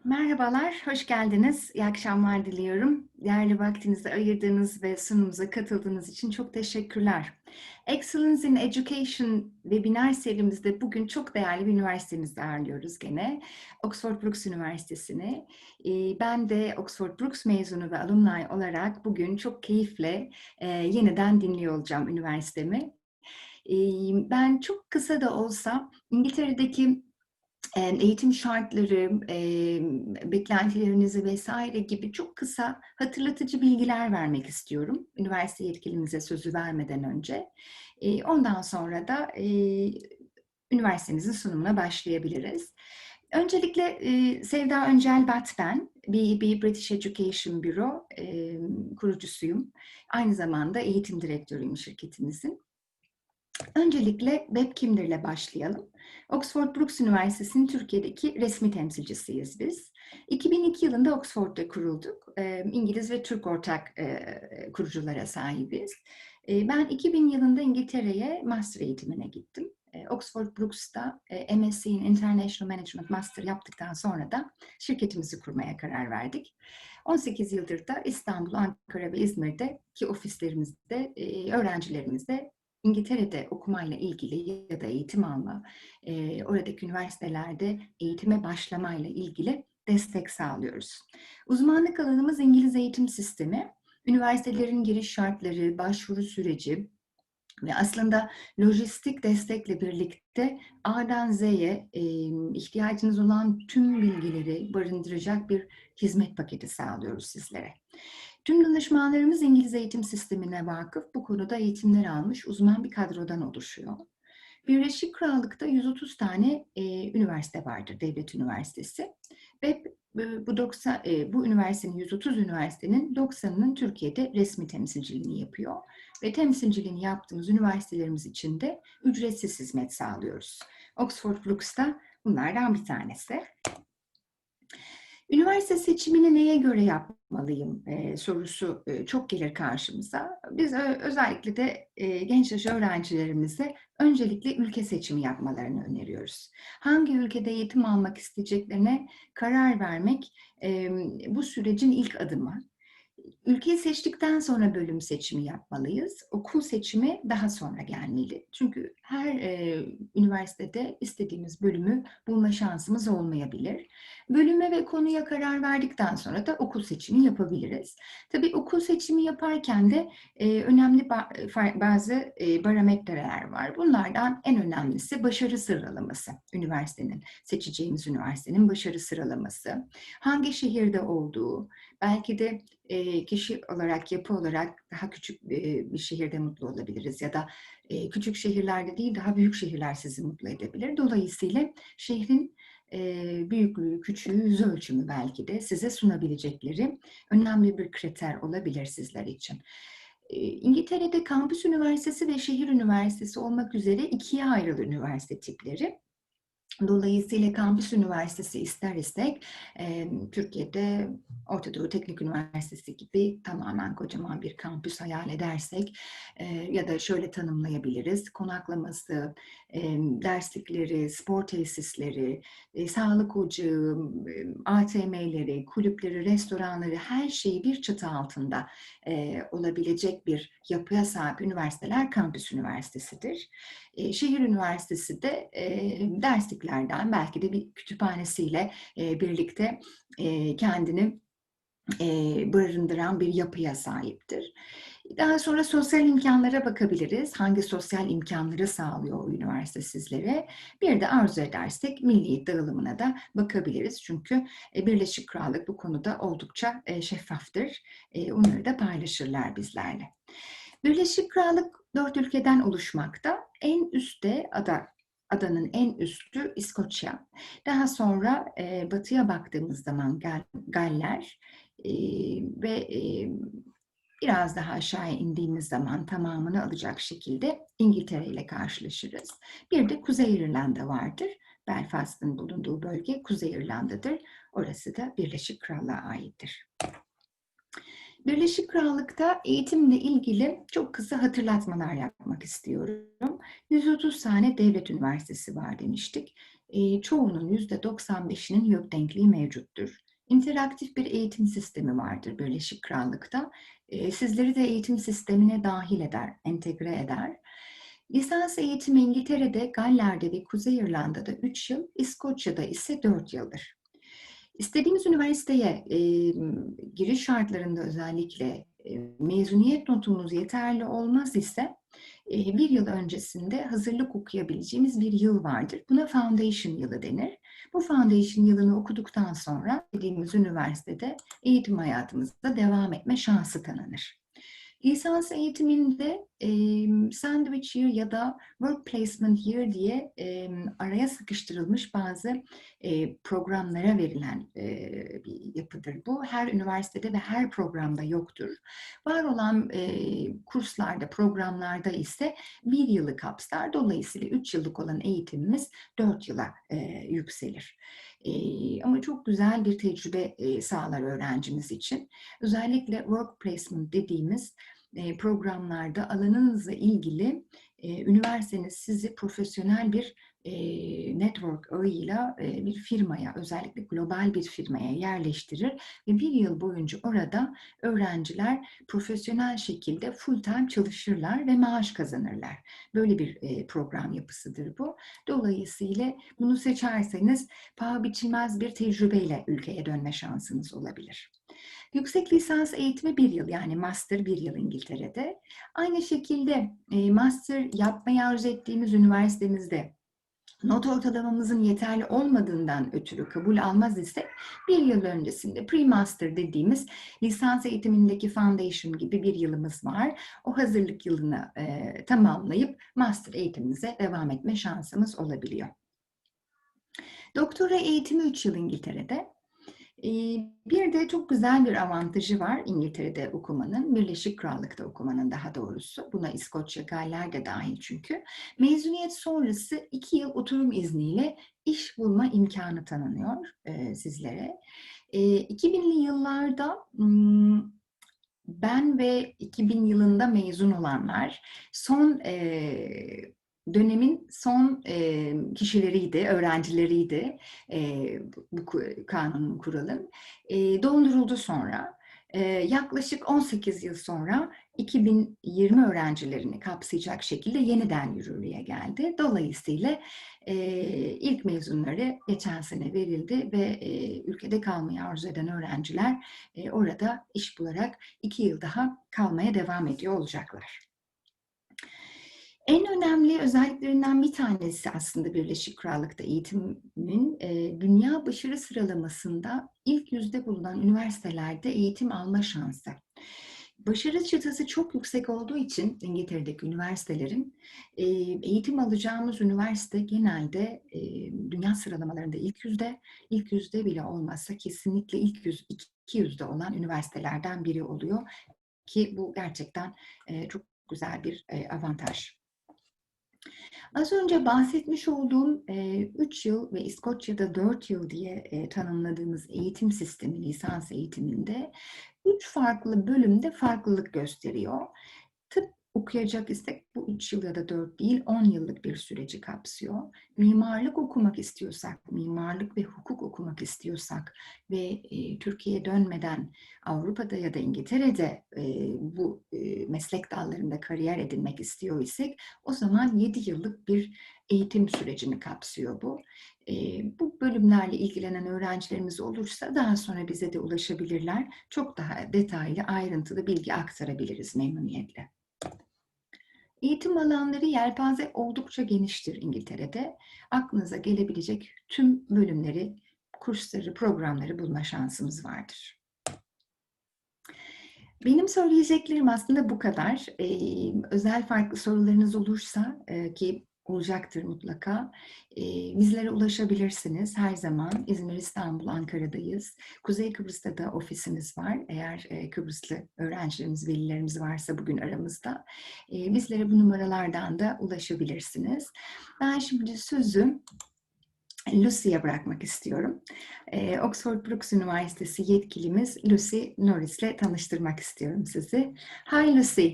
Merhabalar, hoş geldiniz. İyi akşamlar diliyorum. Değerli vaktinizi ayırdığınız ve sunumuza katıldığınız için çok teşekkürler. Excellence in Education webinar serimizde bugün çok değerli bir üniversitemizi ağırlıyoruz gene. Oxford Brookes University'sini. Ben de Oxford Brookes mezunu ve alumni olarak bugün çok keyifle yeniden dinliyor olacağım üniversitemi. Ben çok kısa da olsa İngiltere'deki eğitim şartları, beklentilerinizi vesaire gibi çok kısa hatırlatıcı bilgiler vermek istiyorum. Üniversite yetkilimize sözü vermeden önce. Ondan sonra da üniversitemizin sunumuna başlayabiliriz. Öncelikle Sevda Öncel-Bat ben, BEB British Education Bureau kurucusuyum. Aynı zamanda eğitim direktörüyüm şirketimizin. Öncelikle BEB Kimdir'le başlayalım. Oxford Brookes Üniversitesi'nin Türkiye'deki resmi temsilcisiyiz biz. 2002 yılında Oxford'da kurulduk. İngiliz ve Türk ortak kuruculara sahibiz. Ben 2000 yılında İngiltere'ye master eğitimine gittim. Oxford Brookes'ta MSc in International Management Master yaptıktan sonra da şirketimizi kurmaya karar verdik. 18 yıldır da İstanbul, Ankara ve İzmir'deki ofislerimizde öğrencilerimizle İngiltere'de okumayla ilgili ya da eğitim alma, oradaki üniversitelerde eğitime başlamayla ilgili destek sağlıyoruz. Uzmanlık alanımız İngiliz eğitim sistemi, üniversitelerin giriş şartları, başvuru süreci ve aslında lojistik destekle birlikte A'dan Z'ye ihtiyacınız olan tüm bilgileri barındıracak bir hizmet paketi sağlıyoruz sizlere. Tüm danışmanlarımız İngiliz eğitim sistemine vakıf, bu konuda eğitimler almış uzman bir kadrodan oluşuyor. Birleşik Krallık'ta 130 tane üniversite vardır, devlet üniversitesi. Ve bu üniversitenin, 130 üniversitenin 90'ının Türkiye'de resmi temsilciliğini yapıyor. Ve temsilciliğini yaptığımız üniversitelerimiz için de ücretsiz hizmet sağlıyoruz. Oxford Brookes'ta bunlardan bir tanesi. Üniversite seçimini neye göre yapmalıyım sorusu çok gelir karşımıza. Biz özellikle de genç yaş öğrencilerimize öncelikle ülke seçimi yapmalarını öneriyoruz. Hangi ülkede eğitim almak isteyeceklerine karar vermek bu sürecin ilk adımı. Ülkeyi seçtikten sonra bölüm seçimi yapmalıyız. Okul seçimi daha sonra gelmeli. Çünkü her üniversitede istediğimiz bölümü bulma şansımız olmayabilir. Bölüme ve konuya karar verdikten sonra da okul seçimi yapabiliriz. Tabii okul seçimi yaparken de önemli bazı parametreler var. Bunlardan en önemlisi başarı sıralaması. Seçeceğimiz üniversitenin başarı sıralaması. Hangi şehirde olduğu, belki de kişi olarak, yapı olarak daha küçük bir şehirde mutlu olabiliriz ya da küçük şehirlerde değil daha büyük şehirler sizi mutlu edebilir. Dolayısıyla şehrin büyüklüğü, küçüğü, yüz ölçümü belki de size sunabilecekleri önemli bir kriter olabilir sizler için. İngiltere'de kampüs üniversitesi ve şehir üniversitesi olmak üzere ikiye ayrılır üniversite tipleri. Dolayısıyla kampüs üniversitesi ister istek Türkiye'de Orta Doğu Teknik Üniversitesi gibi tamamen kocaman bir kampüs hayal edersek ya da şöyle tanımlayabiliriz. Konaklaması, derslikleri, spor tesisleri, sağlık ocağı, ATM'leri, kulüpleri, restoranları her şeyi bir çatı altında olabilecek bir yapıya sahip üniversiteler kampüs üniversitesidir. Şehir üniversitesi de dersliklerden belki de bir kütüphanesiyle birlikte kendini barındıran bir yapıya sahiptir. Daha sonra sosyal imkanlara bakabiliriz. Hangi sosyal imkanları sağlıyor o üniversite sizlere? Bir de arzu edersek milliyet dağılımına da bakabiliriz. Çünkü Birleşik Krallık bu konuda oldukça şeffaftır. Onları da paylaşırlar bizlerle. Birleşik Krallık 4 ülkeden oluşmakta. En üstte adanın en üstü İskoçya. Daha sonra batıya baktığımız zaman Galler ve biraz daha aşağıya indiğimiz zaman tamamını alacak şekilde İngiltere ile karşılaşırız. Bir de Kuzey İrlanda vardır. Belfast'ın bulunduğu bölge Kuzey İrlanda'dır. Orası da Birleşik Krallık'a aittir. Birleşik Krallık'ta eğitimle ilgili çok kısa hatırlatmalar yapmak istiyorum. 130 tane devlet üniversitesi var demiştik. çoğunun %95'inin yok denkliği mevcuttur. İnteraktif bir eğitim sistemi vardır Birleşik Krallık'ta. Sizleri de eğitim sistemine dahil eder, entegre eder. Lisans eğitimi İngiltere'de, Galler'de ve Kuzey İrlanda'da 3 yıl, İskoçya'da ise 4 yıldır. İstediğimiz üniversiteye giriş şartlarında özellikle mezuniyet notumuz yeterli olmaz ise bir yıl öncesinde hazırlık okuyabileceğimiz bir yıl vardır. Buna foundation yılı denir. Bu foundation yılını okuduktan sonra dediğimiz üniversitede eğitim hayatımızda devam etme şansı tanınır. Lisans eğitiminde sandwich year ya da work placement year diye araya sıkıştırılmış bazı programlara verilen bir yapıdır bu. Her üniversitede ve her programda yoktur. Var olan kurslarda, programlarda ise bir yılı kapsar. Dolayısıyla 3 yıllık olan eğitimimiz 4 yıla yükselir. Ama çok güzel bir tecrübe sağlar öğrencimiz için. Özellikle work placement dediğimiz programlarda alanınızla ilgili üniversiteniz sizi profesyonel bir network ağıyla bir firmaya, özellikle global bir firmaya yerleştirir ve bir yıl boyunca orada öğrenciler profesyonel şekilde full time çalışırlar ve maaş kazanırlar. Böyle bir program yapısıdır bu. Dolayısıyla bunu seçerseniz paha biçilmez bir tecrübeyle ülkeye dönme şansınız olabilir. Yüksek lisans eğitimi 1 yıl, yani master 1 yıl İngiltere'de. Aynı şekilde master yapmayı arzu ettiğimiz üniversitemizde not ortalamamızın yeterli olmadığından ötürü kabul almaz isek 1 yıl öncesinde pre-master dediğimiz lisans eğitimindeki foundation gibi bir yılımız var. O hazırlık yılını tamamlayıp master eğitimimize devam etme şansımız olabiliyor. Doktora eğitimi 3 yıl İngiltere'de. Bir de çok güzel bir avantajı var İngiltere'de okumanın, Birleşik Krallık'ta okumanın daha doğrusu. Buna İskoçya, Galler de dahil çünkü. Mezuniyet sonrası 2 yıl oturum izniyle iş bulma imkanı tanınıyor sizlere. 2000'li yıllarda ben ve 2000 yılında mezun olanlar son dönemin son kişileriydi, öğrencileriydi bu kanunun, kuralın. Donduruldu sonra. Yaklaşık 18 yıl sonra 2020 öğrencilerini kapsayacak şekilde yeniden yürürlüğe geldi. Dolayısıyla ilk mezunları geçen sene verildi ve ülkede kalmayı arzu eden öğrenciler orada iş bularak 2 yıl daha kalmaya devam ediyor olacaklar. En önemli özelliklerinden bir tanesi aslında Birleşik Krallık'ta eğitimin dünya başarı sıralamasında ilk yüzde bulunan üniversitelerde eğitim alma şansı. Başarı çıtası çok yüksek olduğu için İngiltere'deki üniversitelerin eğitim alacağımız üniversite genelde dünya sıralamalarında ilk yüzde bile olmazsa kesinlikle ilk 200'de olan üniversitelerden biri oluyor ki bu gerçekten çok güzel bir avantaj. Az önce bahsetmiş olduğum 3 yıl ve İskoçya'da 4 yıl diye tanımladığımız eğitim sistemi, lisans eğitiminde 3 farklı bölümde farklılık gösteriyor. Tıp okuyacak istek bu 3 yıl ya da 4 değil, 10 yıllık bir süreci kapsıyor. Mimarlık okumak istiyorsak, mimarlık ve hukuk okumak istiyorsak ve Türkiye'ye dönmeden Avrupa'da ya da İngiltere'de bu meslek dallarında kariyer edinmek istiyor isek o zaman 7 yıllık bir eğitim sürecini kapsıyor bu. Bu bölümlerle ilgilenen öğrencilerimiz olursa daha sonra bize de ulaşabilirler. Çok daha detaylı, ayrıntılı bilgi aktarabiliriz memnuniyetle. Eğitim alanları yelpaze oldukça geniştir İngiltere'de. Aklınıza gelebilecek tüm bölümleri, kursları, programları bulma şansımız vardır. Benim söyleyeceklerim aslında bu kadar. Özel farklı sorularınız olursa ki olacaktır mutlaka. Bizlere ulaşabilirsiniz. Her zaman İzmir, İstanbul, Ankara'dayız. Kuzey Kıbrıs'ta da ofisimiz var. Eğer Kıbrıslı öğrencilerimiz, velilerimiz varsa bugün aramızda. Bizlere bu numaralardan da ulaşabilirsiniz. Ben şimdi sözü Lucy'ye bırakmak istiyorum. Oxford Brookes University'si yetkilimiz Lucy Norris'le tanıştırmak istiyorum sizi. Hi Lucy.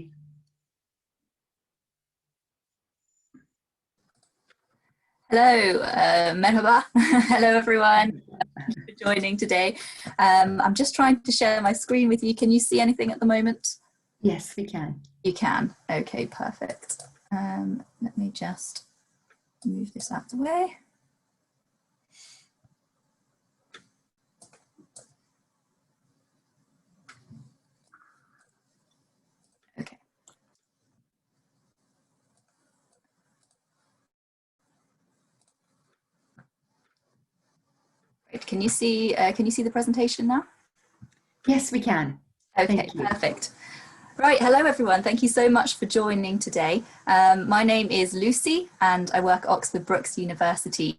Hello, merhaba. Hello, everyone. Thank you for joining today. I'm just trying to share my screen with you. Can you see anything at the moment? Yes, we can. You can. Okay, perfect. Let me just move this out of the way. Okay. Great. Can you see the presentation now? Yes, we can. Okay, perfect. Right, hello everyone. Thank you so much for joining today. My name is Lucy and I work at Oxford Brookes University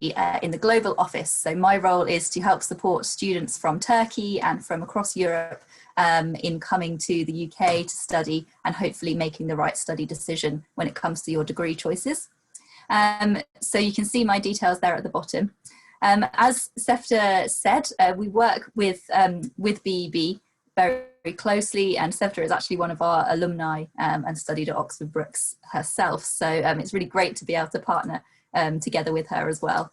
in the global office. So my role is to help support students from Turkey and from across Europe in coming to the UK to study and hopefully making the right study decision when it comes to your degree choices. So you can see my details there at the bottom. As Sefta said, we work with BEB very closely, and Sevda is actually one of our alumni and studied at Oxford Brookes herself. So it's really great to be able to partner together with her as well.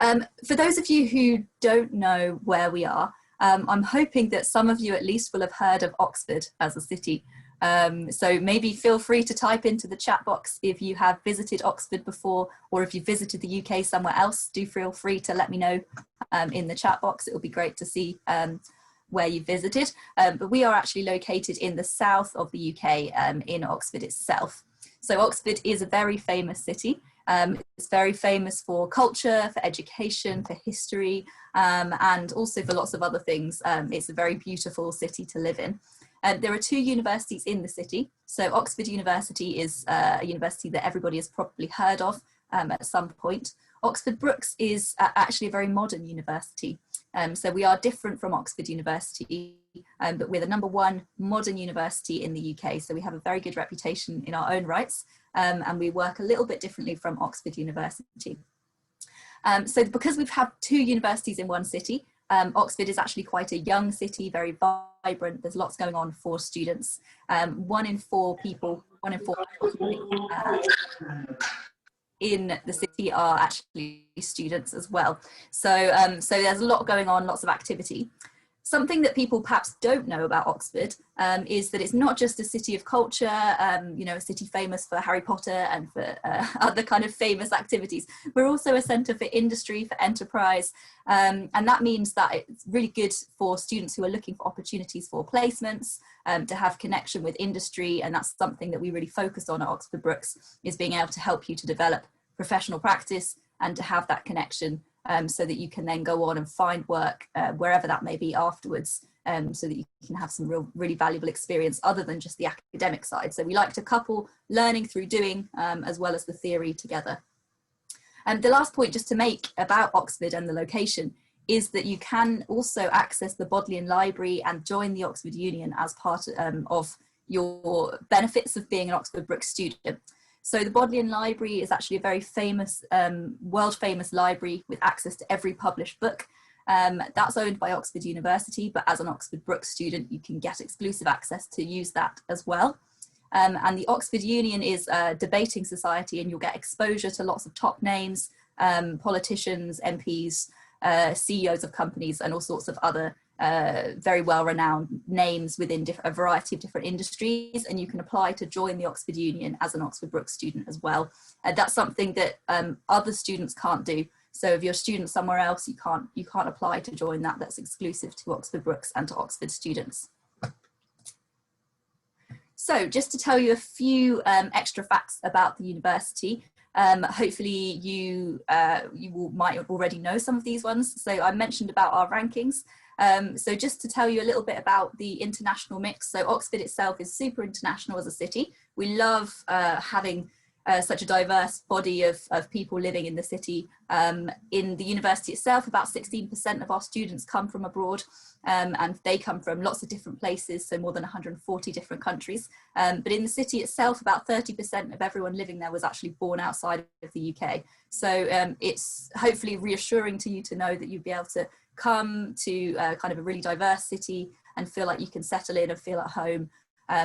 For those of you who don't know where we are, I'm hoping that some of you at least will have heard of Oxford as a city. So maybe feel free to type into the chat box if you have visited Oxford before, or if you visited the UK somewhere else, do feel free to let me know in the chat box. It will be great to see where you visited, but we are actually located in the south of the UK in Oxford itself. So Oxford is a very famous city. It's very famous for culture, for education, for history, and also for lots of other things. It's a very beautiful city to live in. There are two universities in the city. So Oxford University is a university that everybody has probably heard of at some point. Oxford Brookes is actually a very modern university. So we are different from Oxford University, but we're the #1 modern university in the UK. So we have a very good reputation in our own rights, and we work a little bit differently from Oxford University. So because we've had two universities in one city, Oxford is actually quite a young city, very vibrant. There's lots going on for students. 1 in 4 people in the city are actually students as well. So, so there's a lot going on, lots of activity. Something that people perhaps don't know about Oxford is that it's not just a city of culture, you know, a city famous for Harry Potter and for other kind of famous activities. We're also a centre for industry, for enterprise, and that means that it's really good for students who are looking for opportunities for placements, to have connection with industry, and that's something that we really focus on at Oxford Brookes, is being able to help you to develop professional practice and to have that connection so that you can then go on and find work wherever that may be afterwards, so that you can have some really valuable experience other than just the academic side. So we like to couple learning through doing as well as the theory together. And the last point just to make about Oxford and the location is that you can also access the Bodleian Library and join the Oxford Union as part of your benefits of being an Oxford Brookes student. So the Bodleian Library is actually a very famous, world famous library with access to every published book. That's owned by Oxford University, but as an Oxford Brookes student, you can get exclusive access to use that as well. And the Oxford Union is a debating society, and you'll get exposure to lots of top names, politicians, MPs, CEOs of companies, and all sorts of other very well-renowned names within a variety of different industries, and you can apply to join the Oxford Union as an Oxford Brookes student as well. That's something that other students can't do. So if you're a student somewhere else, you can't apply to join that. That's exclusive to Oxford Brookes and to Oxford students. So just to tell you a few extra facts about the university. Hopefully you might already know some of these ones. So I mentioned about our rankings. So just to tell you a little bit about the international mix. So Oxford itself is super international as a city. We love having such a diverse body of people living in the city. In the university itself, about 16% of our students come from abroad, and they come from lots of different places, so more than 140 different countries. But in the city itself, about 30% of everyone living there was actually born outside of the UK. So it's hopefully reassuring to you to know that you'd be able to come to kind of a really diverse city and feel like you can settle in and feel at home.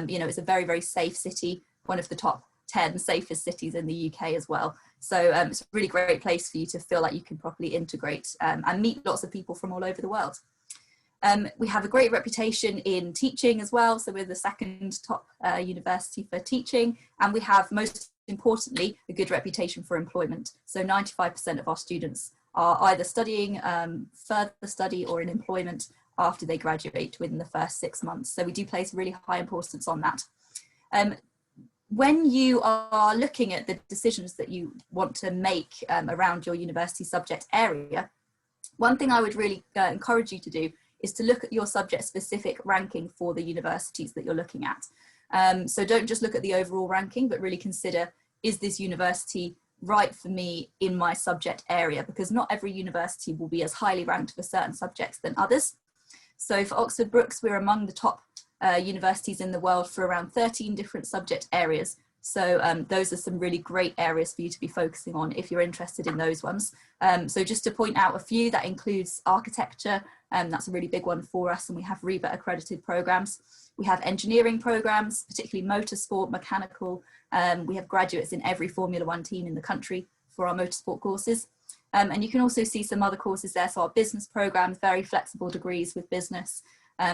You know, it's a very, very safe city, one of the top 10 safest cities in the UK as well. So it's a really great place for you to feel like you can properly integrate and meet lots of people from all over the world. We have a great reputation in teaching as well. So we're the second top university for teaching, and we have, most importantly, a good reputation for employment. So 95% of our students are either studying further study or in employment after they graduate within the first 6 months. So we do place really high importance on that. When you are looking at the decisions that you want to make around your university subject area, one thing I would really encourage you to do is to look at your subject specific ranking for the universities that you're looking at. So don't just look at the overall ranking, but really consider, is this university right for me in my subject area? Because not every university will be as highly ranked for certain subjects than others. So for Oxford Brookes, we're among the top universities in the world for around 13 different subject areas. So those are some really great areas for you to be focusing on if you're interested in those ones. So just to point out a few, that includes architecture, that's a really big one for us, and we have REBA accredited programs. We have engineering programs, particularly motorsport, mechanical. We have graduates in every Formula One team in the country for our motorsport courses. And you can also see some other courses there. So our business programs, very flexible degrees with business,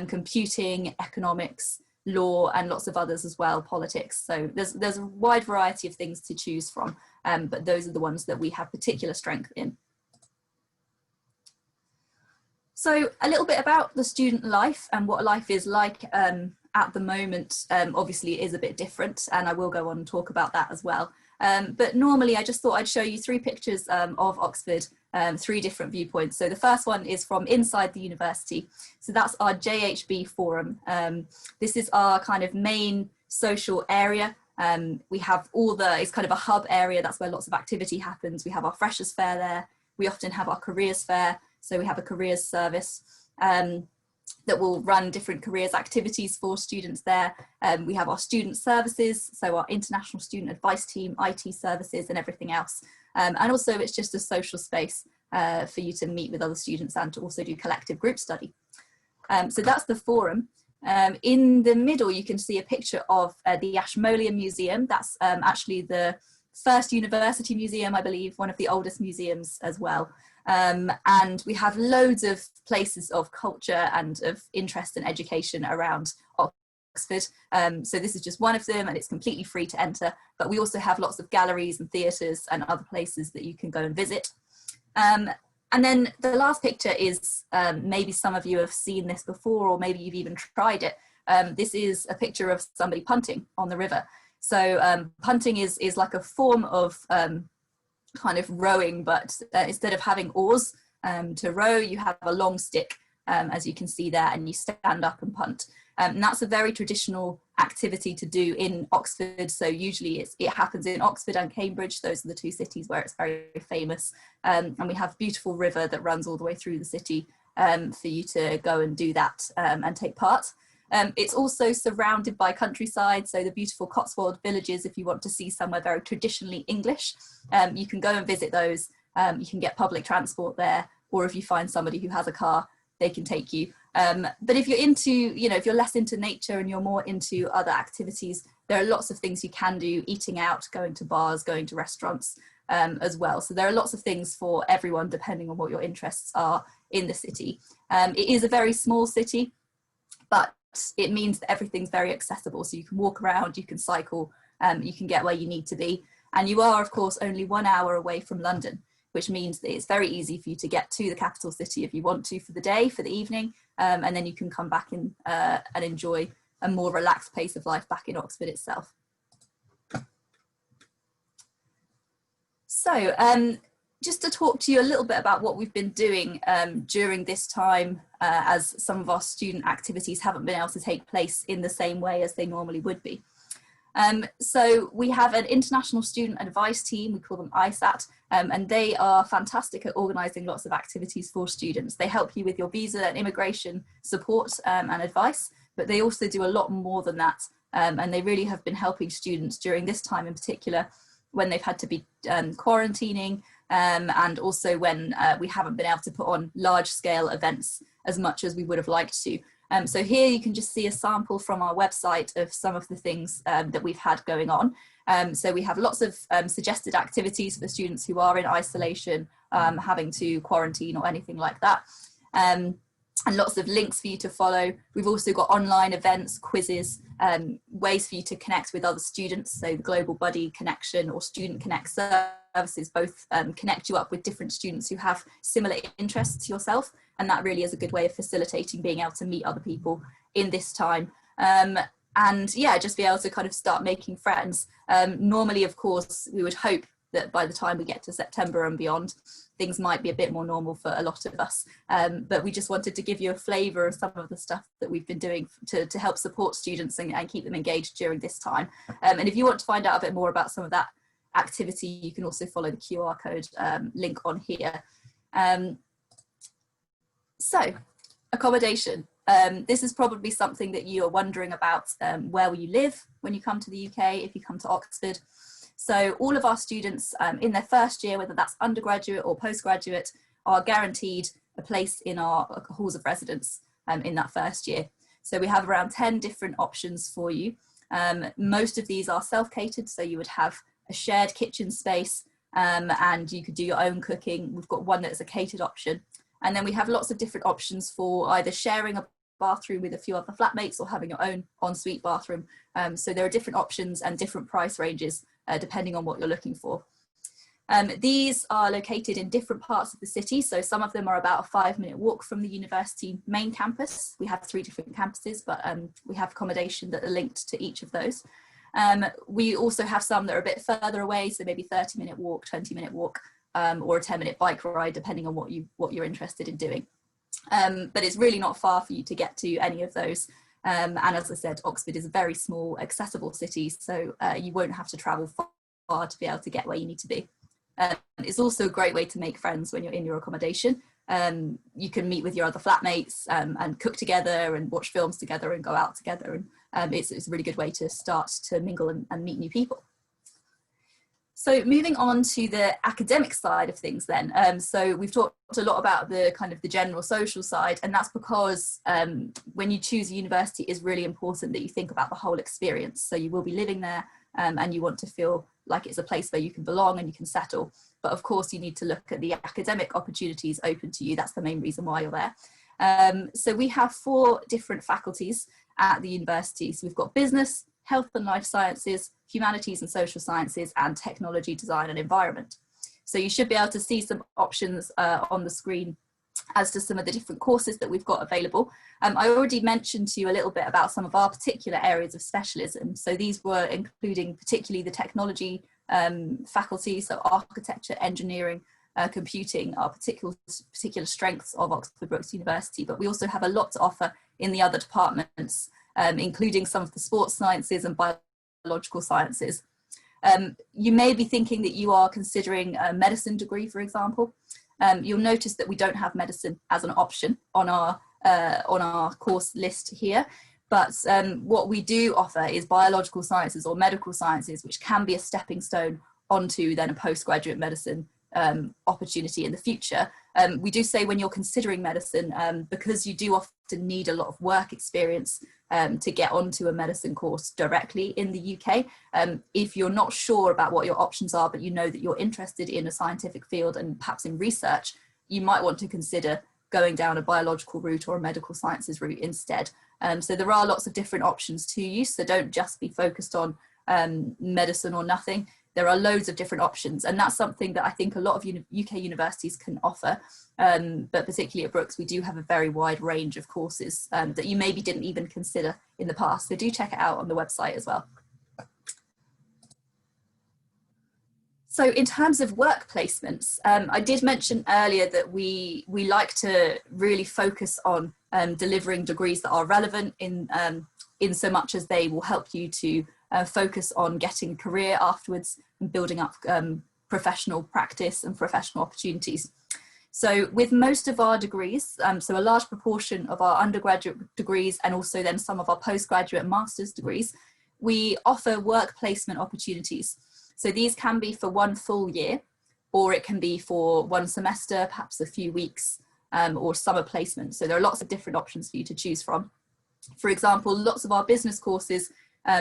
computing, economics, law, and lots of others as well, politics. So there's a wide variety of things to choose from, but those are the ones that we have particular strength in. So a little bit about the student life and what life is like at the moment. Obviously it is a bit different, and I will go on and talk about that as well. But normally I just thought I'd show you 3 pictures of Oxford, 3 different viewpoints. So the first one is from inside the university. So that's our JHB forum. This is our kind of main social area. We have it's kind of a hub area. That's where lots of activity happens. We have our freshers fair there. We often have our careers fair. So we have a careers service that will run different careers activities for students there. We have our student services, so our international student advice team, IT services, and everything else. And also it's just a social space for you to meet with other students and to also do collective group study. So that's the forum. In the middle, you can see a picture of the Ashmolean Museum. That's actually the first university museum, I believe, one of the oldest museums as well. And we have loads of places of culture and of interest and education around Oxford. So this is just one of them, and it's completely free to enter. But we also have lots of galleries and theatres and other places that you can go and visit. And then the last picture is, maybe some of you have seen this before, or maybe you've even tried it. This is a picture of somebody punting on the river. So punting is like a form of kind of rowing, but instead of having oars to row, you have a long stick, as you can see there, and you stand up and punt. And that's a very traditional activity to do in Oxford. So usually it happens in Oxford and Cambridge. Those are the 2 cities where it's very famous. And we have a beautiful river that runs all the way through the city for you to go and do that and take part. It's also surrounded by countryside, so the beautiful Cotswold villages, if you want to see somewhere very traditionally English, you can go and visit those. You can get public transport there, or if you find somebody who has a car, they can take you. But if you're into, if you're less into nature and you're more into other activities, there are lots of things you can do: eating out, going to bars, going to restaurants as well. So there are lots of things for everyone, depending on what your interests are in the city. It is a very small city, but it means that everything's very accessible. So you can walk around, you can cycle, you can get where you need to be. And you are, of course, only 1 hour away from London, which means that it's very easy for you to get to the capital city if you want to for the day, for the evening, and then you can come back in and enjoy a more relaxed pace of life back in Oxford itself. So just to talk to you a little bit about what we've been doing during this time, as some of our student activities haven't been able to take place in the same way as they normally would be. So we have an international student advice team, we call them ISAT, and they are fantastic at organising lots of activities for students. They help you with your visa and immigration support and advice, but they also do a lot more than that, and they really have been helping students during this time in particular, when they've had to be quarantining, and also when we haven't been able to put on large scale events as much as we would have liked to. So here you can just see a sample from our website of some of the things that we've had going on. So we have lots of suggested activities for students who are in isolation, having to quarantine or anything like that. And lots of links for you to follow. We've also got online events, quizzes, ways for you to connect with other students. So the Global Buddy Connection or Student Connect services both connect you up with different students who have similar interests to yourself. And that really is a good way of facilitating being able to meet other people in this time. And yeah, just be able to kind of start making friends. Normally, of course, we would hope that by the time we get to September and beyond, things might be a bit more normal for a lot of us. But we just wanted to give you a flavour of some of the stuff that we've been doing to help support students and keep them engaged during this time. And if you want to find out a bit more about some of that activity, you can also follow the QR code link on here. So, accommodation. This is probably something that you are wondering about. Where will you live when you come to the UK, if you come to Oxford? So all of our students in their first year, whether that's undergraduate or postgraduate, are guaranteed a place in our halls of residence in that first year. So we have around 10 different options for you. Most of these are self-catered, so you would have a shared kitchen space and you could do your own cooking. We've got one that is a catered option. And then we have lots of different options for either sharing a bathroom with a few other flatmates or having your own ensuite bathroom. So there are different options and different price ranges depending on what you're looking for. These are located in different parts of the city. So some of them are about a 5-minute walk from the university main campus. We have 3 different campuses, but we have accommodation that are linked to each of those. We also have some that are a bit further away, so maybe 30-minute walk, 20-minute walk, or a 10-minute bike ride, depending on what you're interested in doing. But it's really not far for you to get to any of those. And as I said, Oxford is a very small, accessible city, so you won't have to travel far to be able to get where you need to be. It's also a great way to make friends when you're in your accommodation. You can meet with your other flatmates and cook together and watch films together and go out together. And it's a really good way to start to mingle and meet new people. So moving on to the academic side of things then. So we've talked a lot about the kind of the general social side, and that's because when you choose a university, it's really important that you think about the whole experience. So you will be living there and you want to feel like it's a place where you can belong and you can settle. But of course you need to look at the academic opportunities open to you. That's the main reason why you're there. So we have 4 different faculties at the university. So we've got business, health and life sciences, humanities and social sciences, and technology, design and environment. So you should be able to see some options on the screen as to some of the different courses that we've got available. I already mentioned to you a little bit about some of our particular areas of specialism. So these were including particularly the technology faculty, so architecture, engineering, computing are particular strengths of Oxford Brookes University, but we also have a lot to offer in the other departments, including some of the sports sciences and biological sciences. You may be thinking that you are considering a medicine degree, for example. You'll notice that we don't have medicine as an option on our course list here, but what we do offer is biological sciences or medical sciences, which can be a stepping stone onto then a postgraduate medicine opportunity in the future. We do say when you're considering medicine, because you do often need a lot of work experience to get onto a medicine course directly in the UK. If you're not sure about what your options are, but you know that you're interested in a scientific field and perhaps in research, you might want to consider going down a biological route or a medical sciences route instead. So there are lots of different options to you, so don't just be focused on medicine or nothing. There are loads of different options, and that's something that I think a lot of UK universities can offer, but particularly at Brookes we do have a very wide range of courses that you maybe didn't even consider in the past, so do check it out on the website as well. So in terms of work placements, I did mention earlier that we like to really focus on delivering degrees that are relevant in so much as they will help you to focus on getting a career afterwards and building up professional practice and professional opportunities. So with most of our degrees, so a large proportion of our undergraduate degrees and also then some of our postgraduate master's degrees, we offer work placement opportunities. So these can be for 1 full year, or it can be for 1 semester, perhaps a few weeks. or summer placement. So there are lots of different options for you to choose from. For example, lots of our business courses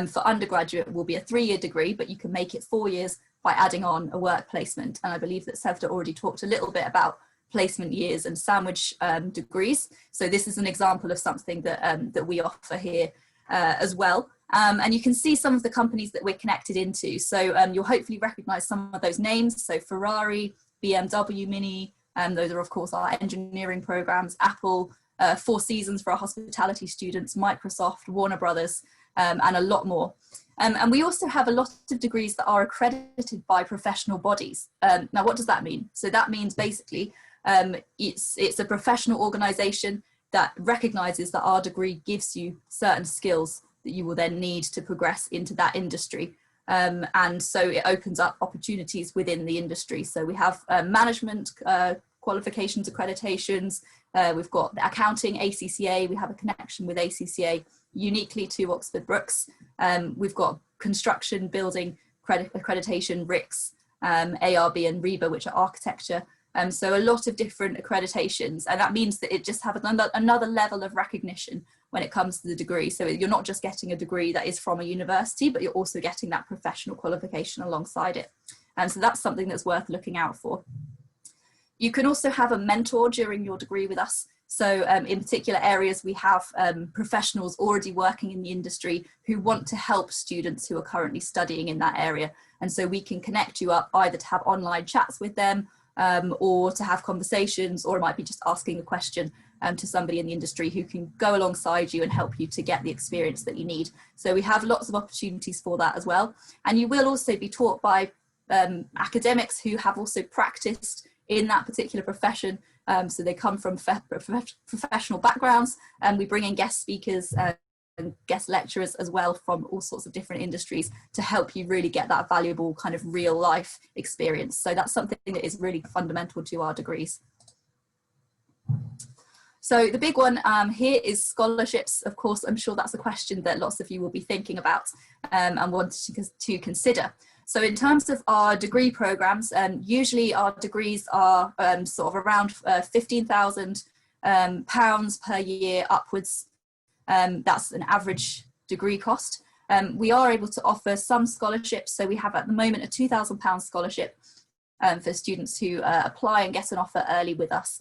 for undergraduate will be a 3-year degree, but you can make it 4 years by adding on a work placement. And I believe that Sevda already talked a little bit about placement years and sandwich degrees. So this is an example of something that, that we offer here as well. And you can see some of the companies that we're connected into. So you'll hopefully recognize some of those names. So Ferrari, BMW Mini, those are of course our engineering programs, Apple, Four Seasons for our hospitality students, Microsoft, Warner Brothers, and a lot more. And we also have a lot of degrees that are accredited by professional bodies. Now, what does that mean? So that means basically it's a professional organization that recognizes that our degree gives you certain skills that you will then need to progress into that industry. And so it opens up opportunities within the industry. So we have management qualifications, accreditations. We've got the accounting, ACCA. We have a connection with ACCA uniquely to Oxford Brookes. We've got construction, building accreditation, RICS, ARB and REBA, which are architecture. So a lot of different accreditations, and that means that it just has another level of recognition when it comes to the degree. So you're not just getting a degree that is from a university, but you're also getting that professional qualification alongside it. And so that's something that's worth looking out for. You can also have a mentor during your degree with us. So in particular areas, we have professionals already working in the industry who want to help students who are currently studying in that area. And so we can connect you up either to have online chats with them, or to have conversations, or it might be just asking a question to somebody in the industry who can go alongside you and help you to get the experience that you need. So we have lots of opportunities for that as well. And you will also be taught by academics who have also practiced in that particular profession. So they come from professional backgrounds, and we bring in guest speakers and guest lecturers as well from all sorts of different industries to help you really get that valuable kind of real life experience. So that's something that is really fundamental to our degrees. So the big one here is scholarships. Of course, I'm sure that's a question that lots of you will be thinking about and wanting to consider. So in terms of our degree programs, usually our degrees are sort of around £15,000 per year upwards. That's an average degree cost. We are able to offer some scholarships. So we have at the moment a £2,000 scholarship for students who apply and get an offer early with us.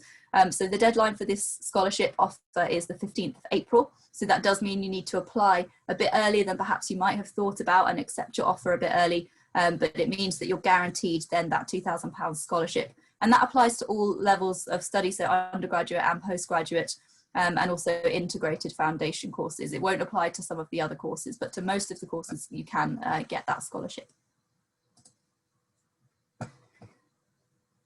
So the deadline for this scholarship offer is the 15th of April. So that does mean you need to apply a bit earlier than perhaps you might have thought about and accept your offer a bit early. But it means that you're guaranteed then that £2,000 scholarship. And that applies to all levels of study, so undergraduate and postgraduate. And also integrated foundation courses. It won't apply to some of the other courses, but to most of the courses you can get that scholarship.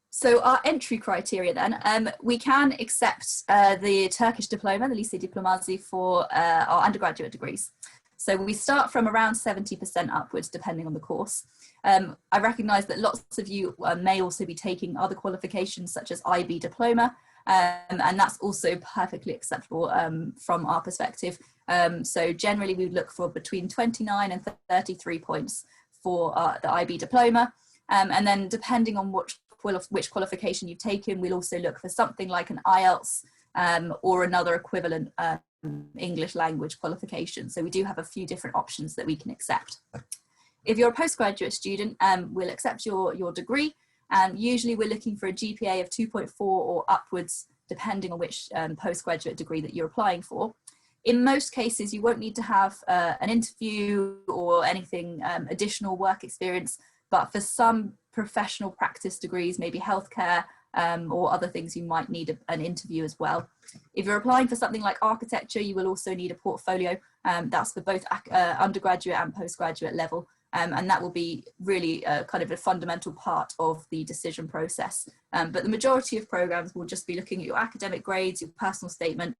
So our entry criteria then, we can accept the Turkish diploma, the Lise Diplomasi, for our undergraduate degrees. So we start from around 70% upwards, depending on the course. I recognise that lots of you may also be taking other qualifications such as IB diploma, and that's also perfectly acceptable from our perspective. So generally we would look for between 29 and 33 points for the IB diploma. And then depending on which qualification you've taken, we'll also look for something like an IELTS or another equivalent English language qualification. So we do have a few different options that we can accept. If you're a postgraduate student, we'll accept your degree. And usually we're looking for a GPA of 2.4 or upwards, depending on which postgraduate degree that you're applying for. In most cases, you won't need to have an interview or anything additional work experience, but for some professional practice degrees, maybe healthcare or other things, you might need an interview as well. If you're applying for something like architecture, you will also need a portfolio. That's for both undergraduate and postgraduate level. And that will be really kind of a fundamental part of the decision process. But the majority of programs will just be looking at your academic grades, your personal statement,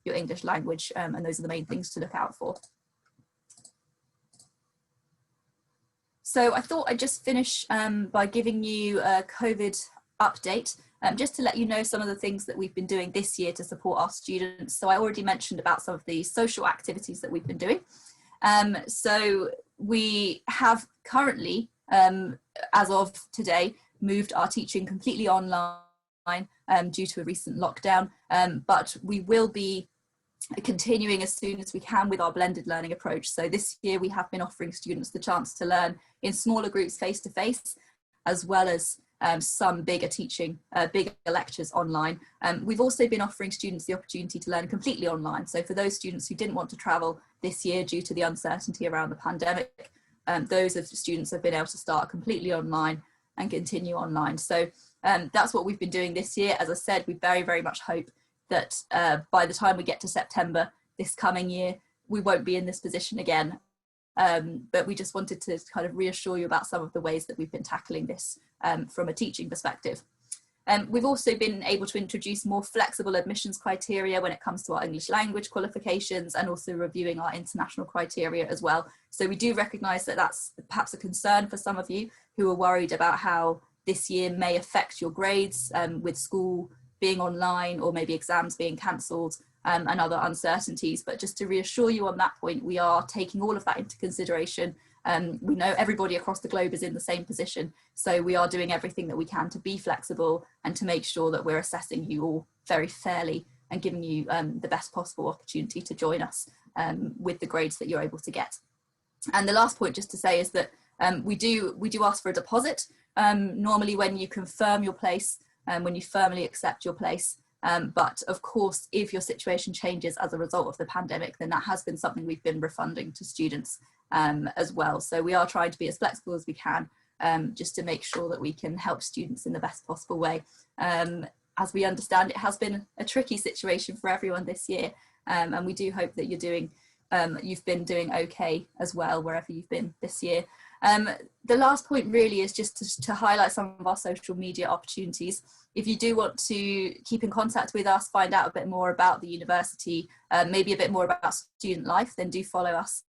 your English language, and those are the main things to look out for. So I thought I'd just finish by giving you a COVID update, just to let you know some of the things that we've been doing this year to support our students. So I already mentioned about some of the social activities that we've been doing. So we have currently, as of today, moved our teaching completely online due to a recent lockdown, but we will be continuing as soon as we can with our blended learning approach. So this year we have been offering students the chance to learn in smaller groups face-to-face, as well as some bigger lectures online. We've also been offering students the opportunity to learn completely online. So for those students who didn't want to travel this year due to the uncertainty around the pandemic, those of the students have been able to start completely online and continue online. So that's what we've been doing this year. As I said, we very, very much hope that by the time we get to September this coming year, we won't be in this position again. But we just wanted to kind of reassure you about some of the ways that we've been tackling this from a teaching perspective. We've also been able to introduce more flexible admissions criteria when it comes to our English language qualifications, and also reviewing our international criteria as well. So we do recognise that that's perhaps a concern for some of you who are worried about how this year may affect your grades with school being online or maybe exams being cancelled and other uncertainties. But just to reassure you on that point, we are taking all of that into consideration. We know everybody across the globe is in the same position, so we are doing everything that we can to be flexible and to make sure that we're assessing you all very fairly and giving you the best possible opportunity to join us with the grades that you're able to get. And the last point just to say is that we do ask for a deposit normally when you confirm your place, when you firmly accept your place. But of course, if your situation changes as a result of the pandemic, then that has been something we've been refunding to students as well. So we are trying to be as flexible as we can, just to make sure that we can help students in the best possible way. As we understand, it has been a tricky situation for everyone this year, and we do hope that you've been doing okay as well, wherever you've been this year. The last point really is just to highlight some of our social media opportunities. If you do want to keep in contact with us, find out a bit more about the university, maybe a bit more about student life, then do follow us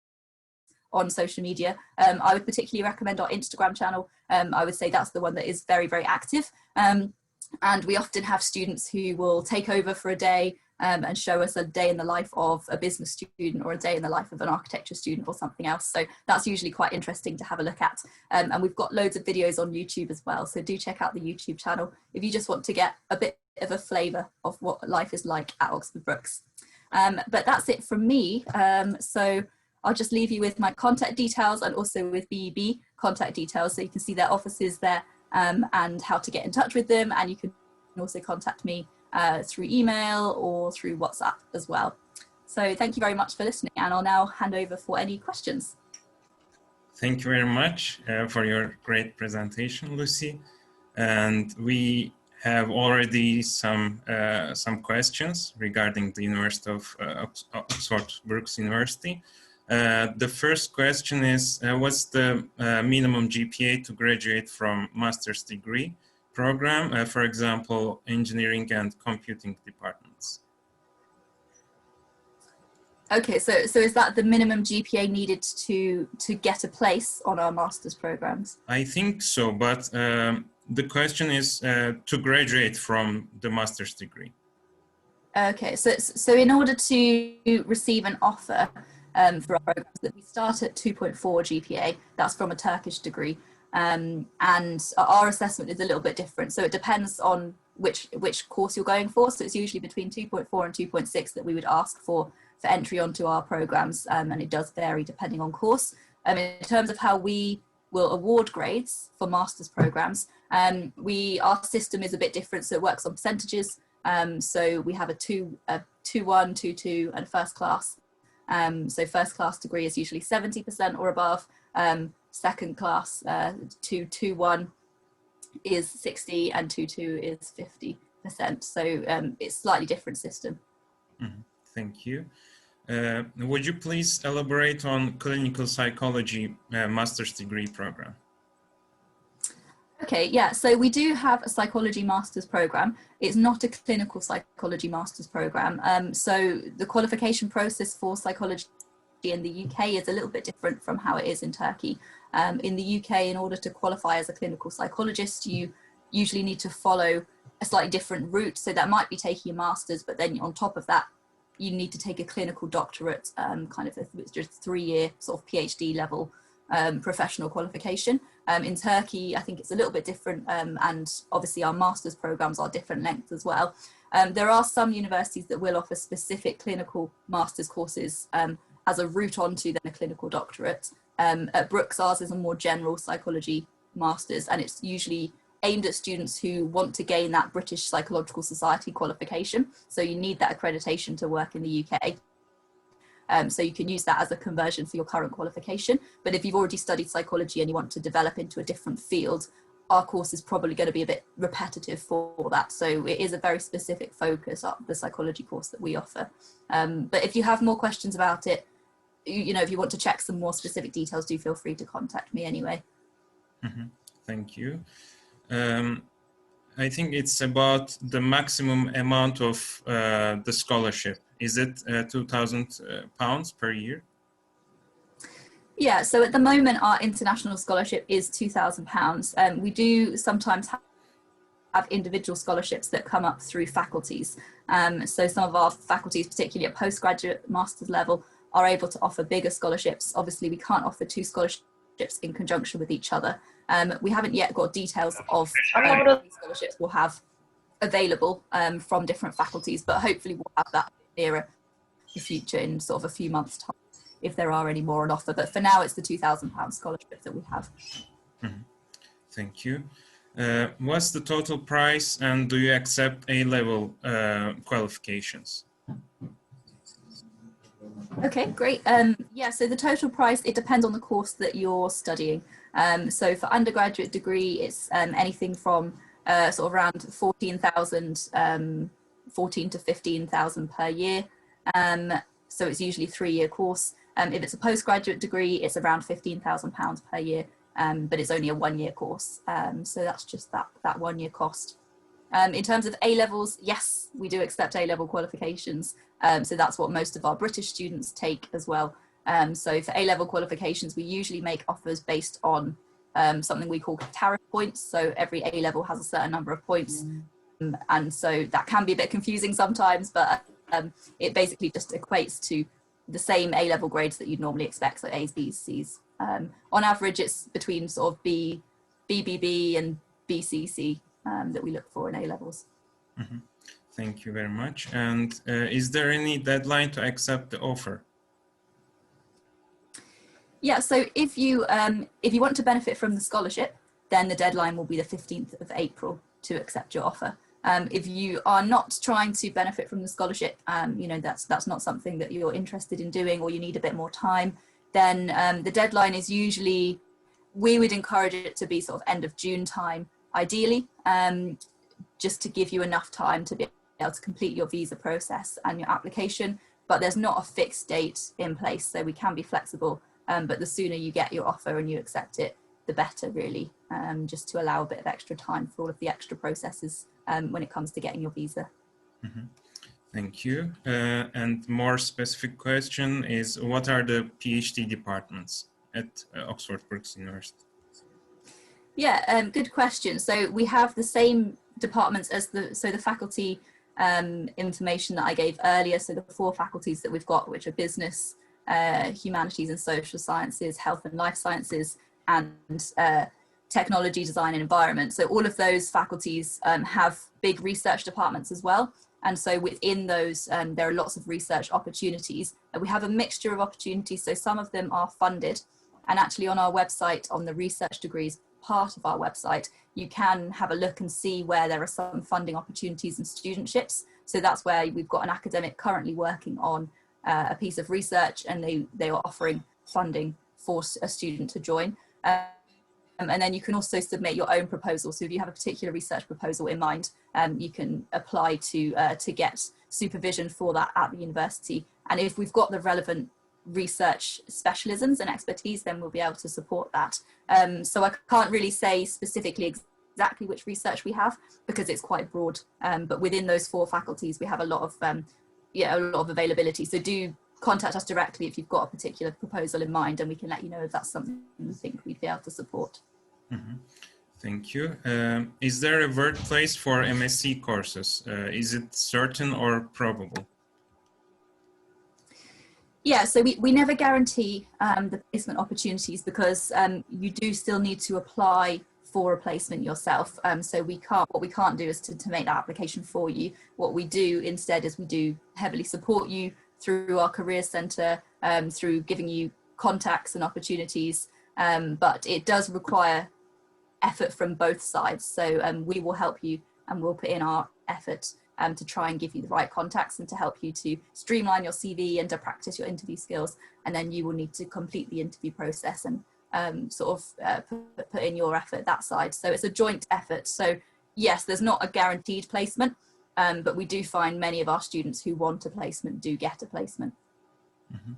on social media. I would particularly recommend our Instagram channel. I would say that's the one that is very, very active. And we often have students who will take over for a day and show us a day in the life of a business student or a day in the life of an architecture student or something else. So that's usually quite interesting to have a look at. And we've got loads of videos on YouTube as well. So do check out the YouTube channel if you just want to get a bit of a flavour of what life is like at Oxford Brookes. But that's it from me. So I'll just leave you with my contact details and also with BEB contact details, so you can see their offices there and how to get in touch with them. And you can also contact me through email or through WhatsApp as well. So thank you very much for listening, and I'll now hand over for any questions. Thank you very much for your great presentation, Lucy. And we have already some questions regarding the University of Oxford Brookes University. The first question is, what's the minimum GPA to graduate from master's degree program, for example, engineering and computing departments? Okay, so is that the minimum GPA needed to get a place on our master's programs? I think so, but the question is to graduate from the master's degree. Okay, so in order to receive an offer for our programs, that we start at 2.4 GPA, that's from a Turkish degree. And our assessment is a little bit different. So it depends on which course you're going for. So it's usually between 2.4 and 2.6 that we would ask for entry onto our programs. And it does vary depending on course. In terms of how we will award grades for master's programs, our system is a bit different. So it works on percentages. So we have a 2-1, 2-2 and first class. So first class degree is usually 70% or above. Second class 2-1 is 60 and 2-2 is 50%. So it's slightly different system. Mm-hmm. Thank you. Would you please elaborate on clinical psychology master's degree program? Okay, yeah, so we do have a psychology master's program. It's not a clinical psychology master's program. So the qualification process for psychology in the UK is a little bit different from how it is in Turkey. In the UK, in order to qualify as a clinical psychologist, you usually need to follow a slightly different route. So that might be taking a master's, but then on top of that, you need to take a clinical doctorate, kind of just 3-year sort of PhD level professional qualification. In Turkey, I think it's a little bit different, and obviously our master's programs are different lengths as well. There are some universities that will offer specific clinical master's courses as a route onto then a clinical doctorate. At Brookes, ours is a more general psychology master's, and it's usually aimed at students who want to gain that British Psychological Society qualification. So you need that accreditation to work in the UK. So you can use that as a conversion for your current qualification. But if you've already studied psychology and you want to develop into a different field, our course is probably going to be a bit repetitive for that. So it is a very specific focus on the psychology course that we offer. But if you have more questions about it, you know, if you want to check some more specific details, do feel free to contact me anyway. Mm-hmm. Thank you. I think it's about the maximum amount of the scholarship. Is it £2,000 per year? Yeah, so at the moment our international scholarship is £2,000. We do sometimes have individual scholarships that come up through faculties. So some of our faculties, particularly at postgraduate master's level, are able to offer bigger scholarships. Obviously we can't offer two scholarships in conjunction with each other. We haven't yet got details of how many scholarships we'll have available from different faculties, but hopefully we'll have that nearer the future in sort of a few months' time, if there are any more on offer. But for now, it's the £2,000 scholarship that we have. Mm-hmm. Thank you. What's the total price, and do you accept A-level qualifications? Okay, great. Yeah, so the total price, it depends on the course that you're studying. So for undergraduate degree, it's anything from sort of around 14 to 15,000 per year. So it's usually a 3-year course. If it's a postgraduate degree, it's around £15,000 per year, but it's only a 1-year course. So that's just that 1-year cost. In terms of A-levels, yes, we do accept A-level qualifications. So that's what most of our British students take as well. So for A-level qualifications, we usually make offers based on something we call tariff points. So every A-level has a certain number of points. And so that can be a bit confusing sometimes, but it basically just equates to the same A-level grades that you'd normally expect, so A's, B's, C's. On average, it's between sort of BBB and BCC that we look for in A-levels. Mm-hmm. Thank you very much. And is there any deadline to accept the offer? Yeah, so if you want to benefit from the scholarship, then the deadline will be the 15th of April to accept your offer. If you are not trying to benefit from the scholarship, you know, that's not something that you're interested in doing, or you need a bit more time, then the deadline is usually, we would encourage it to be sort of end of June time, ideally, just to give you enough time to be able to complete your visa process and your application. But there's not a fixed date in place, so we can be flexible. But the sooner you get your offer and you accept it, the better, really, just to allow a bit of extra time for all of the extra processes when it comes to getting your visa. Mm-hmm. Thank you. And more specific question is, what are the PhD departments at Oxford Brookes University? Yeah, good question. So we have the same departments as the faculty information that I gave earlier. So the 4 faculties that we've got, which are business, humanities and social sciences, health and life sciences, and technology, design and environment. So all of those faculties have big research departments as well. And so within those, there are lots of research opportunities. We have a mixture of opportunities. So some of them are funded. And actually on our website, on the research degrees part of our website, you can have a look and see where there are some funding opportunities and studentships. So that's where we've got an academic currently working on a piece of research, and they are offering funding for a student to join. And then you can also submit your own proposal. So if you have a particular research proposal in mind, you can apply to get supervision for that at the university. And if we've got the relevant research specialisms and expertise, then we'll be able to support that. So I can't really say specifically exactly which research we have, because it's quite broad. But within those 4 faculties, we have a lot of availability. So do contact us directly if you've got a particular proposal in mind, and we can let you know if that's something we think we'd be able to support. Mm-hmm. Thank you. Is there a workplace for MSc courses? Is it certain or probable? Yeah, so we never guarantee the placement opportunities because you do still need to apply for a placement yourself. So what we can't do is to make that application for you. What we do instead is we do heavily support you through our careers centre, through giving you contacts and opportunities, but it does require effort from both sides. So we will help you and we'll put in our effort to try and give you the right contacts and to help you to streamline your CV and to practice your interview skills. And then you will need to complete the interview process and put in your effort that side. So it's a joint effort. So yes, there's not a guaranteed placement, but we do find many of our students who want a placement do get a placement. Mm-hmm.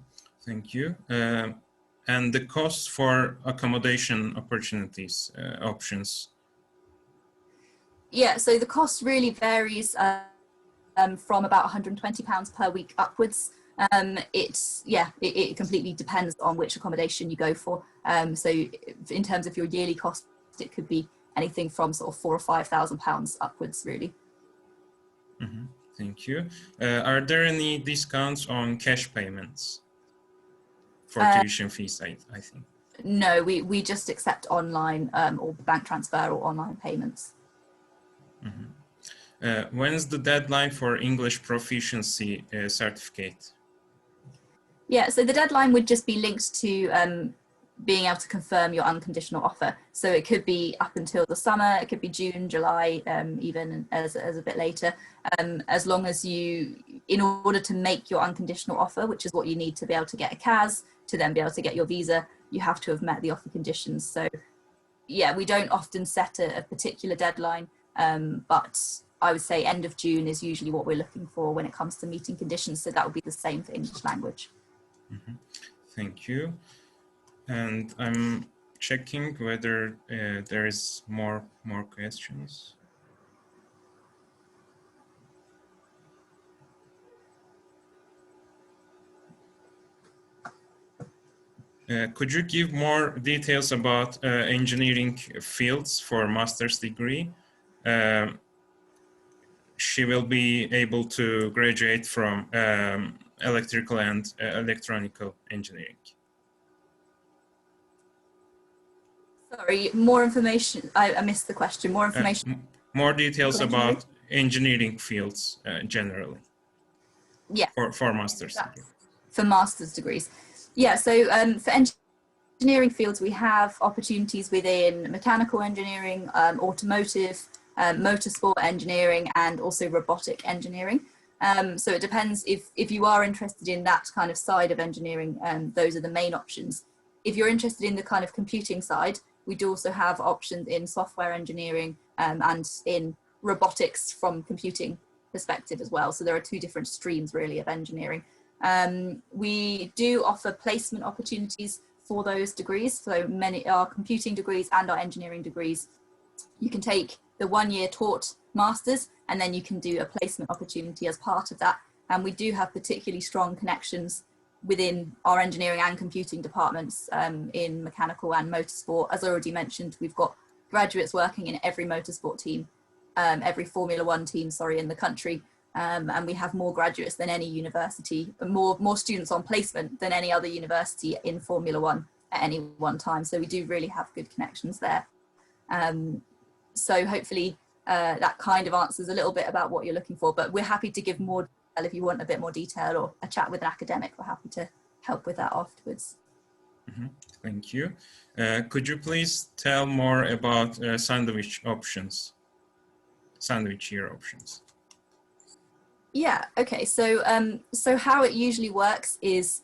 Thank you. And the cost for accommodation opportunities, options? Yeah, so the cost really varies from about £120 per week upwards. It completely depends on which accommodation you go for. So in terms of your yearly cost, it could be anything from sort of £4,000 or £5,000 upwards, really. Mm-hmm. Thank you. Are there any discounts on cash payments for tuition fees, I think? No, we just accept online or bank transfer or online payments. Mm-hmm. When's the deadline for English proficiency certificate? Yeah, so the deadline would just be linked to being able to confirm your unconditional offer. So it could be up until the summer, it could be June, July, even as a bit later, as long as you, in order to make your unconditional offer, which is what you need to be able to get a CAS, to then be able to get your visa, you have to have met the offer conditions. So yeah, we don't often set a particular deadline, but I would say end of June is usually what we're looking for when it comes to meeting conditions. So that would be the same for English language. Mm-hmm. Thank you. And I'm checking whether there is more questions. Could you give more details about engineering fields for master's degree? She will be able to graduate from electrical and electronical engineering. Sorry, more information. I missed the question. More information. More details about engineering fields generally. Yeah. For master's degree. For master's degrees. Yeah, so for engineering fields, we have opportunities within mechanical engineering, automotive, motorsport engineering, and also robotic engineering. So it depends if you are interested in that kind of side of engineering, those are the main options. If you're interested in the kind of computing side, we do also have options in software engineering and in robotics from computing perspective as well. So there are two different streams really of engineering. We do offer placement opportunities for those degrees. So many are computing degrees and our engineering degrees. You can take the 1 year taught masters and then you can do a placement opportunity as part of that. And we do have particularly strong connections within our engineering and computing departments in mechanical and motorsport. As I already mentioned, we've got graduates working in every motorsport team, every Formula One team, in the country. And we have more graduates than any university, more students on placement than any other university in Formula One at any one time. So we do really have good connections there. So hopefully that kind of answers a little bit about what you're looking for, but we're happy to give more detail if you want a bit more detail or a chat with an academic. We're happy to help with that afterwards. Mm-hmm. Thank you. Could you please tell more about sandwich year options? Yeah, okay, so how it usually works is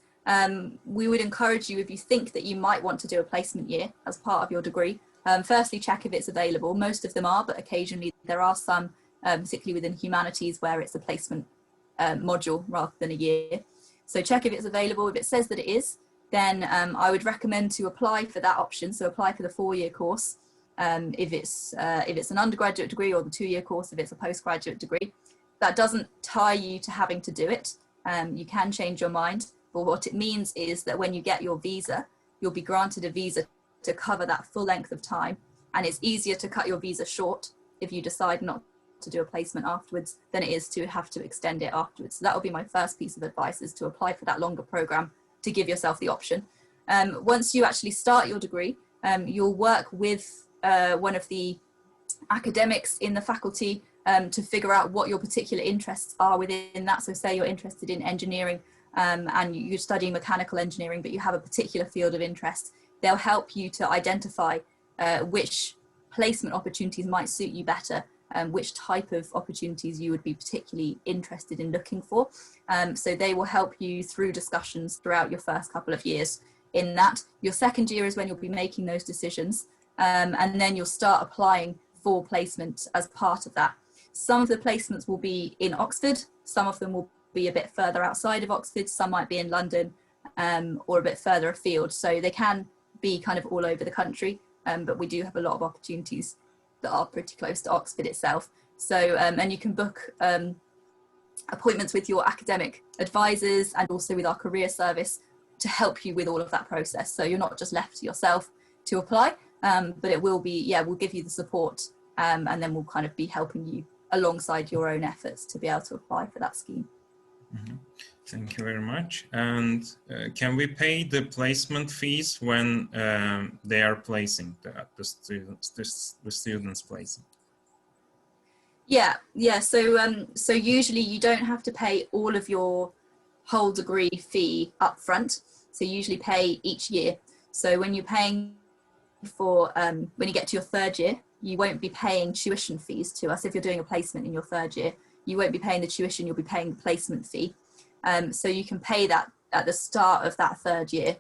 we would encourage you, if you think that you might want to do a placement year as part of your degree, firstly check if it's available. Most of them are, but occasionally there are some, particularly within humanities, where it's a placement module rather than a year. So check if it's available. If it says that it is, then I would recommend to apply for that option. So apply for the 4-year course if it's an undergraduate degree, or the 2-year course if it's a postgraduate degree. That doesn't tie you to having to do it. You can change your mind, but what it means is that when you get your visa, you'll be granted a visa to cover that full length of time, and it's easier to cut your visa short if you decide not to do a placement afterwards than it is to have to extend it afterwards. So that will be my first piece of advice, is to apply for that longer program to give yourself the option. Once you actually start your degree, you'll work with one of the academics in the faculty to figure out what your particular interests are within that. So say you're interested in engineering and you're studying mechanical engineering, but you have a particular field of interest. They'll help you to identify which placement opportunities might suit you better, which type of opportunities you would be particularly interested in looking for. So they will help you through discussions throughout your first couple of years in that. Your second year is when you'll be making those decisions, and then you'll start applying for placement as part of that. Some of the placements will be in Oxford, some of them will be a bit further outside of Oxford, some might be in London or a bit further afield. So they can be kind of all over the country, but we do have a lot of opportunities that are pretty close to Oxford itself. So, and you can book appointments with your academic advisors and also with our career service to help you with all of that process. So you're not just left to yourself to apply, but it will be, yeah, we'll give you the support and then we'll kind of be helping you alongside your own efforts to be able to apply for that scheme. Mm-hmm. Thank you very much. And can we pay the placement fees when they are placing the students placing? Yeah. So usually you don't have to pay all of your whole degree fee up front. So you usually pay each year. So when you're paying for, when you get to your third year, you won't be paying tuition fees to us. If you're doing a placement in your third year, you won't be paying the tuition, you'll be paying the placement fee. So you can pay that at the start of that third year.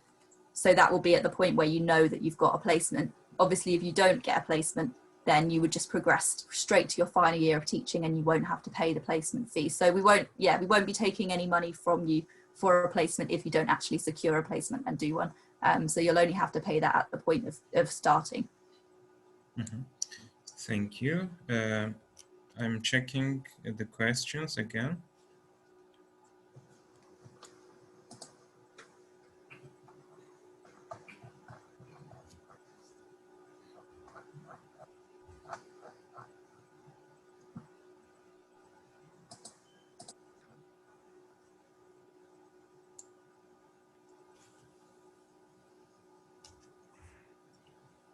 So that will be at the point where you know that you've got a placement. Obviously, if you don't get a placement, then you would just progress straight to your final year of teaching and you won't have to pay the placement fee. So we won't be taking any money from you for a placement if you don't actually secure a placement and do one. So you'll only have to pay that at the point of starting. Mm-hmm. Thank you. I'm checking the questions again.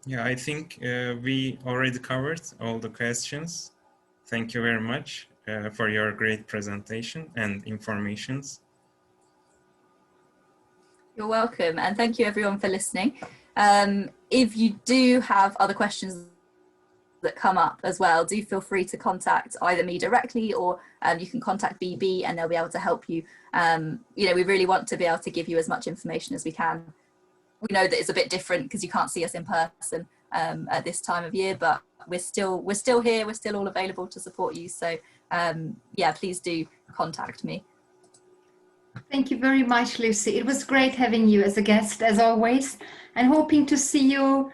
Yeah, I think we already covered all the questions. Thank you very much for your great presentation and informations. You're welcome, and thank you everyone for listening. If you do have other questions that come up as well, do feel free to contact either me directly or you can contact BEB and they'll be able to help you. We really want to be able to give you as much information as we can. We know that it's a bit different because you can't see us in person at this time of year, but we're still here, we're still all available to support you. So yeah, please do contact me. Thank you very much, Lucy. It was great having you as a guest, as always, and hoping to see you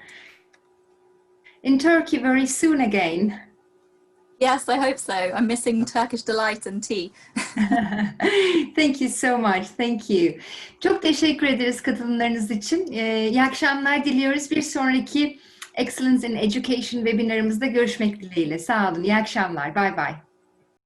in Turkey very soon again. Yes, I hope so. I'm missing Turkish delight and tea. Thank you so much. Thank you. Çok teşekkür ederiz katılımlarınız için. İyi akşamlar diliyoruz. Bir sonraki Excellence in Education webinarımızda görüşmek dileğiyle. Sağ olun. İyi akşamlar. Bye bye.